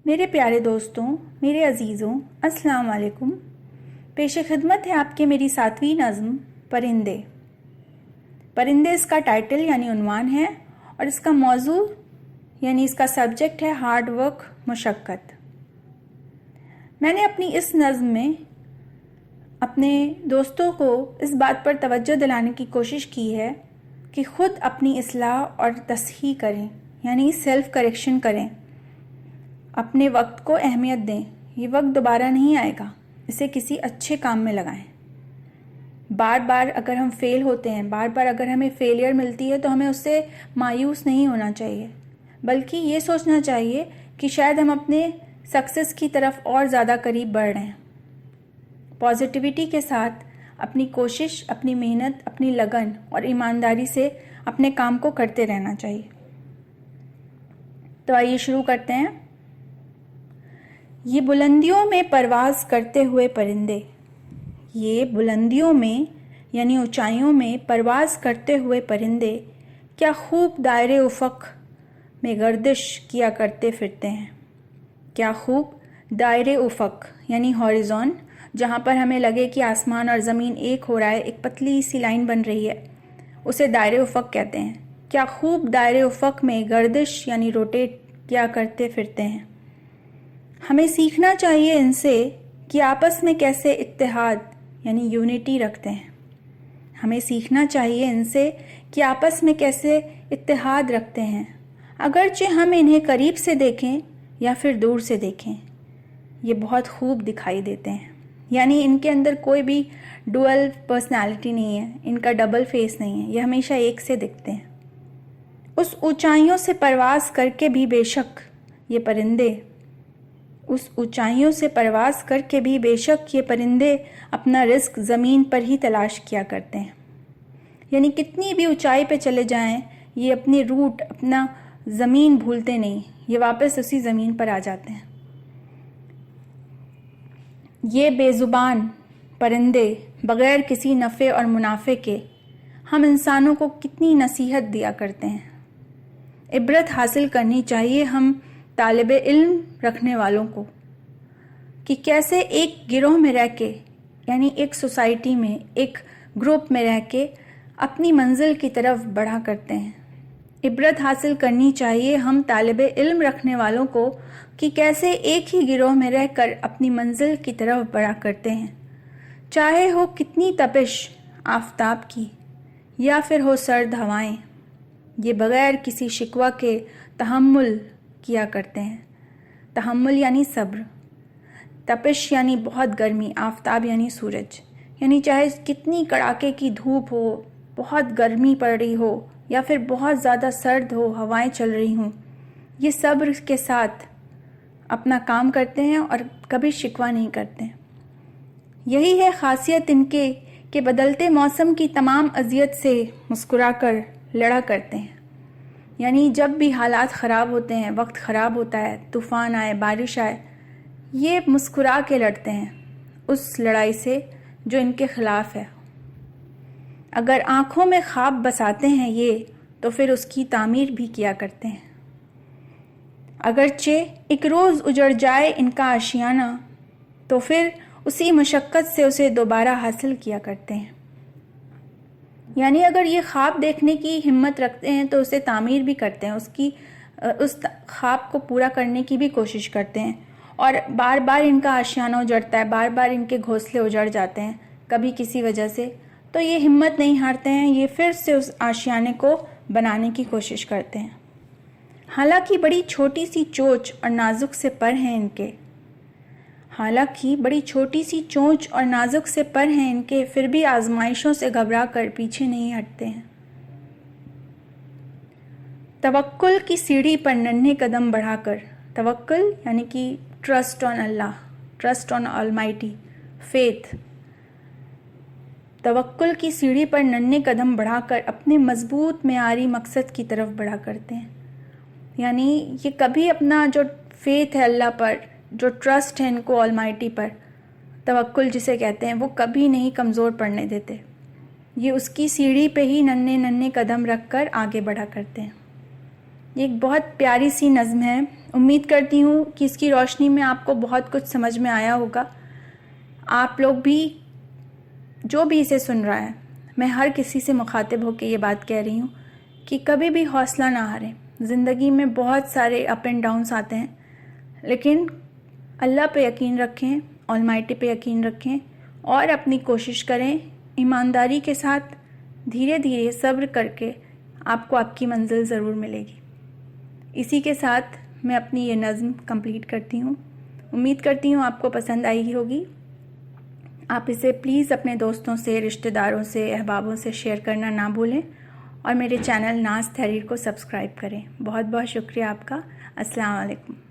میرے پیارے دوستوں، میرے عزیزوں، السلام علیکم۔ پیش خدمت ہے آپ کے میری 7ویں نظم پرندے۔ پرندے اس کا ٹائٹل یعنی عنوان ہے، اور اس کا موضوع یعنی اس کا سبجیکٹ ہے ہارڈ ورک، مشقت۔ میں نے اپنی اس نظم میں اپنے دوستوں کو اس بات پر توجہ دلانے کی کوشش کی ہے کہ خود اپنی اصلاح اور تصحیح کریں، یعنی سیلف کریکشن کریں، اپنے وقت کو اہمیت دیں۔ یہ وقت دوبارہ نہیں آئے گا، اسے کسی اچھے کام میں لگائیں۔ بار بار اگر ہم فیل ہوتے ہیں، بار بار اگر ہمیں فیلئر ملتی ہے تو ہمیں اس سے مایوس نہیں ہونا چاہیے، بلکہ یہ سوچنا چاہیے کہ شاید ہم اپنے سکسیس کی طرف اور زیادہ قریب بڑھ رہے ہیں۔ پازیٹیوٹی کے ساتھ اپنی کوشش، اپنی محنت، اپنی لگن اور ایمانداری سے اپنے کام کو کرتے رہنا چاہیے۔ تو آئیے شروع کرتے ہیں۔ یہ بلندیوں میں پرواز کرتے ہوئے پرندے، یہ بلندیوں میں یعنی اونچائیوں میں پرواز کرتے ہوئے پرندے کیا خوب دائرے افق میں گردش کیا کرتے پھرتے ہیں۔ کیا خوب دائرے افق یعنی ہاریزون، جہاں پر ہمیں لگے کہ آسمان اور زمین ایک ہو رہا ہے، ایک پتلی سی لائن بن رہی ہے، اسے دائرے افق کہتے ہیں۔ کیا خوب دائرے افق میں گردش یعنی روٹیٹ کیا کرتے پھرتے ہیں۔ ہمیں سیکھنا چاہیے ان سے کہ آپس میں کیسے اتحاد یعنی یونٹی رکھتے ہیں۔ ہمیں سیکھنا چاہیے ان سے کہ آپس میں کیسے اتحاد رکھتے ہیں، اگرچہ ہم انہیں قریب سے دیکھیں یا پھر دور سے دیکھیں، یہ بہت خوب دکھائی دیتے ہیں۔ یعنی ان کے اندر کوئی بھی ڈوئل پرسنالٹی نہیں ہے، ان کا ڈبل فیس نہیں ہے، یہ ہمیشہ ایک سے دکھتے ہیں۔ اس اونچائیوں سے پرواز کر کے بھی بے شک یہ پرندے، اس اونچائیوں سے پرواز کر کے بھی بے شک یہ پرندے اپنا رزق زمین پر ہی تلاش کیا کرتے ہیں۔ یعنی کتنی بھی اونچائی پہ چلے جائیں، یہ اپنی روٹ، اپنا زمین بھولتے نہیں، یہ واپس اسی زمین پر آ جاتے ہیں۔ یہ بے زبان پرندے بغیر کسی نفع اور منافع کے ہم انسانوں کو کتنی نصیحت دیا کرتے ہیں۔ عبرت حاصل کرنی چاہیے ہم طالب علم رکھنے والوں کو کہ کیسے ایک گروہ میں رہ کے، یعنی ایک سوسائٹی میں، ایک گروپ میں رہ کے اپنی منزل کی طرف بڑھا کرتے ہیں۔ عبرت حاصل کرنی چاہیے ہم طالب علم رکھنے والوں کو کہ کیسے ایک ہی گروہ میں رہ کر اپنی منزل کی طرف بڑھا کرتے ہیں، چاہے ہو کتنی تپش آفتاب کی یا پھر ہو سرد ہوائیں، یہ بغیر کسی شکوہ کے تحمل کیا کرتے ہیں۔ تحمل یعنی صبر، تپش یعنی بہت گرمی، آفتاب یعنی سورج، یعنی چاہے کتنی کڑاکے کی دھوپ ہو، بہت گرمی پڑ رہی ہو یا پھر بہت زیادہ سرد ہو، ہوائیں چل رہی ہوں، یہ صبر کے ساتھ اپنا کام کرتے ہیں اور کبھی شکوہ نہیں کرتے۔ یہی ہے خاصیت ان کے کہ بدلتے موسم کی تمام اذیت سے مسکرا کر لڑا کرتے ہیں۔ یعنی جب بھی حالات خراب ہوتے ہیں، وقت خراب ہوتا ہے، طوفان آئے، بارش آئے، یہ مسکرا کے لڑتے ہیں اس لڑائی سے جو ان کے خلاف ہے۔ اگر آنکھوں میں خواب بساتے ہیں یہ، تو پھر اس کی تعمیر بھی کیا کرتے ہیں۔ اگرچہ ایک روز اجڑ جائے ان کا آشیانہ، تو پھر اسی مشقت سے اسے دوبارہ حاصل کیا کرتے ہیں۔ یعنی اگر یہ خواب دیکھنے کی ہمت رکھتے ہیں تو اسے تعمیر بھی کرتے ہیں، اس خواب کو پورا کرنے کی بھی کوشش کرتے ہیں، اور بار بار ان کا آشیانہ اجڑتا ہے، بار بار ان کے گھونسلے اجڑ جاتے ہیں کبھی کسی وجہ سے، تو یہ ہمت نہیں ہارتے ہیں، یہ پھر سے اس آشیانے کو بنانے کی کوشش کرتے ہیں۔ حالانکہ بڑی چھوٹی سی چونچ اور نازک سے پر ہیں ان کے، حالانکہ بڑی چھوٹی سی چونچ اور نازک سے پر ہیں ان کے، پھر بھی آزمائشوں سے گھبرا کر پیچھے نہیں ہٹتے ہیں۔ توکل کی سیڑھی پر ننھے قدم بڑھا کر، توکل یعنی کہ trust on Allah, trust on Almighty, faith, توکل کی سیڑھی پر ننھے قدم بڑھا کر اپنے مضبوط معیاری مقصد کی طرف بڑھا کرتے ہیں۔ یعنی یہ کبھی اپنا جو فیتھ ہے اللہ پر، جو ٹرسٹ ہے ان کو آلمائٹی پر، توکل جسے کہتے ہیں، وہ کبھی نہیں کمزور پڑنے دیتے، یہ اس کی سیڑھی پہ ہی ننھے ننھے قدم رکھ کر آگے بڑھا کرتے ہیں۔ یہ ایک بہت پیاری سی نظم ہے. امید کرتی ہوں کہ اس کی روشنی میں آپ کو بہت کچھ سمجھ میں آیا ہوگا. آپ لوگ بھی جو بھی اسے سن رہا ہے، میں ہر کسی سے مخاطب ہو کے یہ بات کہہ رہی ہوں کہ کبھی بھی حوصلہ نہ ہاریں. زندگی میں بہت سارے اپ اینڈ ڈاؤنس آتے ہیں، لیکن اللہ پہ یقین رکھیں، آلمائٹی پہ یقین رکھیں اور اپنی کوشش کریں ایمانداری کے ساتھ. دھیرے دھیرے صبر کر کے آپ کو آپ کی منزل ضرور ملے گی. اسی کے ساتھ میں اپنی یہ نظم کمپلیٹ کرتی ہوں. امید کرتی ہوں آپ کو پسند آئی ہوگی. آپ اسے پلیز اپنے دوستوں سے، رشتہ داروں سے، احبابوں سے شیئر کرنا نہ بھولیں اور میرے چینل ناز تحریر کو سبسکرائب کریں. بہت بہت شکریہ آپ کا. السلام علیکم.